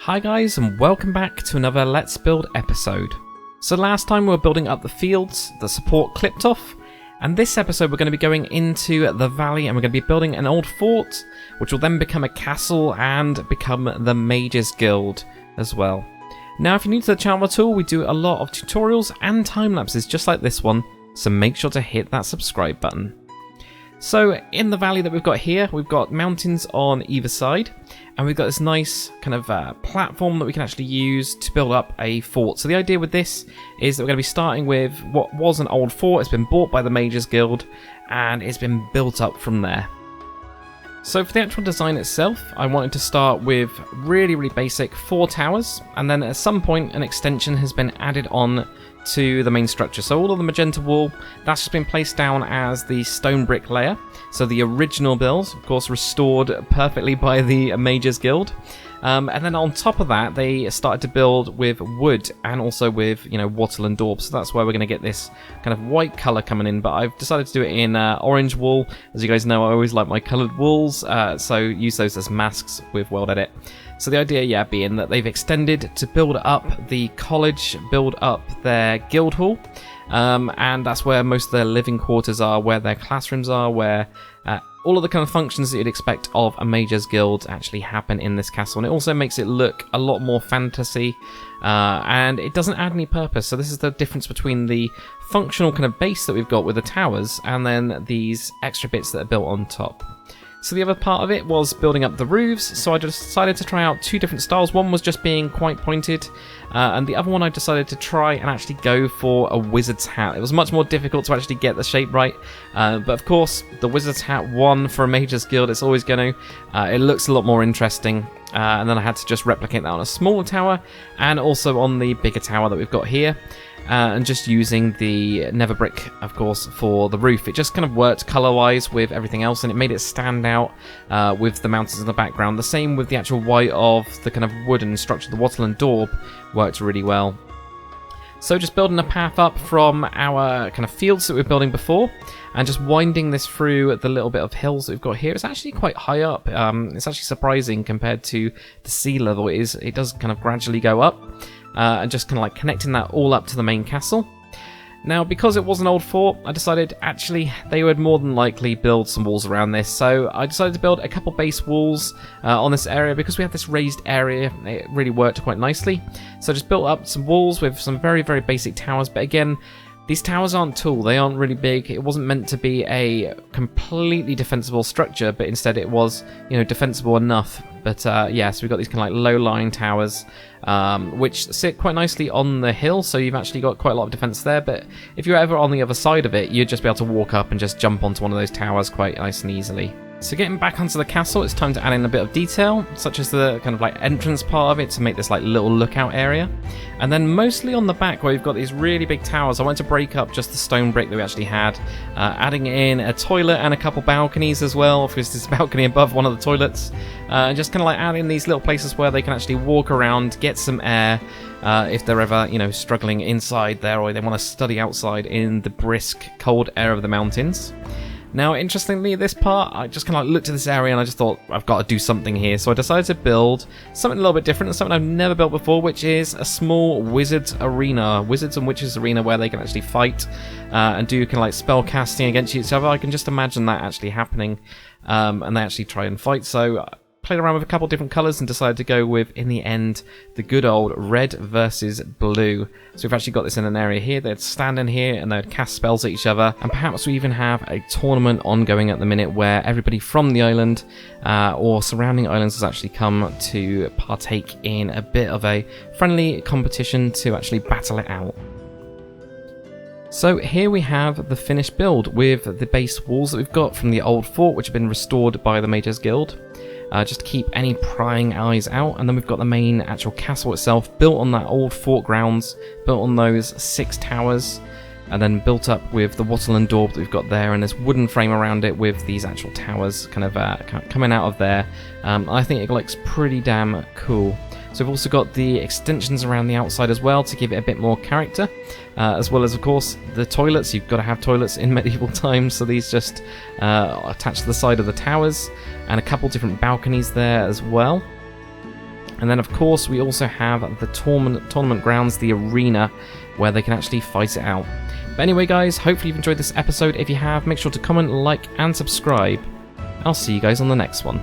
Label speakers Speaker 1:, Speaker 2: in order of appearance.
Speaker 1: Hi guys, and welcome back to another Let's Build episode. So last time we were building up the fields, the support clipped off, and this episode we're going to be going into the valley and we're going to be building an old fort, which will then become a castle and become the Mage's Guild as well. Now if you're new to the channel at all, we do a lot of tutorials and time lapses just like this one, so make sure to hit that subscribe button. So in the valley that we've got here, we've got mountains on either side, and we've got this nice kind of platform that we can actually use to build up a fort. So the idea with this is that we're going to be starting with what was an old fort. It's been bought by the Mage's Guild, and it's been built up from there. So for the actual design itself, I wanted to start with really basic 4 towers, and then at some point an extension has been added on to the main structure. So all of the magenta wool, that's just been placed down as the stone brick layer. So the original build, of course, restored perfectly by the Mage's Guild. And then on top of that, they started to build with wood and also with, wattle and daub. So that's where we're going to get this kind of white color coming in. But I've decided to do it in orange wool. As you guys know, I always like my colored wools. So use those as masks with World Edit. So the idea, being that they've extended to build up the college, build up their guild hall. And that's where most of their living quarters are, where their classrooms are, where all of the kind of functions that you'd expect of a Mage's Guild actually happen in this castle. And it also makes it look a lot more fantasy, and it doesn't add any purpose. So this is the difference between the functional kind of base that we've got with the towers and then these extra bits that are built on top. So the other part of it was building up the roofs, so I just decided to try out 2 different styles. One was just being quite pointed, and the other one I decided to try and actually go for a wizard's hat. It was much more difficult to actually get the shape right, but of course the wizard's hat won for a Mage's Guild. It's always going to. It looks a lot more interesting, and then I had to just replicate that on a smaller tower and also on the bigger tower that we've got here. And just using the nether brick, of course, for the roof. It just kind of worked color-wise with everything else, and it made it stand out with the mountains in the background. The same with the actual white of the kind of wooden structure. The wattle and daub worked really well. So just building a path up from our kind of fields that we were building before, and just winding this through the little bit of hills that we've got here. It's actually quite high up. It's actually surprising compared to the sea level. It does kind of gradually go up. And just kind of like connecting that all up to the main castle. Now, because it was an old fort, I decided actually they would more than likely build some walls around this. So I decided to build a couple base walls on this area because we had this raised area. It really worked quite nicely. So I just built up some walls with some very basic towers. But again, these towers aren't tall, they aren't really big. It wasn't meant to be a completely defensible structure, but instead it was, defensible enough. But so we've got these kind of like low-lying towers, which sit quite nicely on the hill, so you've actually got quite a lot of defense there. But if you're ever on the other side of it, you'd just be able to walk up and just jump onto one of those towers quite nice and easily. So getting back onto the castle, it's time to add in a bit of detail, such as the kind of like entrance part of it to make this like little lookout area. And then mostly on the back where you've got these really big towers, I went to break up just the stone brick that we actually had, adding in a toilet and a couple balconies as well, because there's a balcony above one of the toilets. And just kind of like add in these little places where they can actually walk around, get some air, if they're ever, struggling inside there, or they want to study outside in the brisk, cold air of the mountains. Now, interestingly, this part, I just kind of looked at this area and I just thought, I've got to do something here. So I decided to build something a little bit different, something I've never built before, which is a small wizards arena, wizards and witches arena, where they can actually fight and do kind of like spell casting against each other. I can just imagine that actually happening, and they actually try and fight. So played around with a couple different colours and decided to go with, in the end, the good old red versus blue. So we've actually got this in an area here. They'd stand in here and they'd cast spells at each other, and perhaps we even have a tournament ongoing at the minute where everybody from the island or surrounding islands has actually come to partake in a bit of a friendly competition to actually battle it out. So here we have the finished build with the base walls that we've got from the old fort, which have been restored by the Mage's Guild. Just to keep any prying eyes out, and then we've got the main actual castle itself, built on that old fort grounds, built on those 6 towers, and then built up with the wattle and daub that we've got there, and this wooden frame around it with these actual towers kind of coming out of there. I think it looks pretty damn cool. So we've also got the extensions around the outside as well to give it a bit more character, as well as, of course, the toilets. You've got to have toilets in medieval times, so these just attach to the side of the towers, and a couple different balconies there as well. And then, of course, we also have the tournament grounds, the arena, where they can actually fight it out. But anyway, guys, hopefully you've enjoyed this episode. If you have, make sure to comment, like, and subscribe. I'll see you guys on the next one.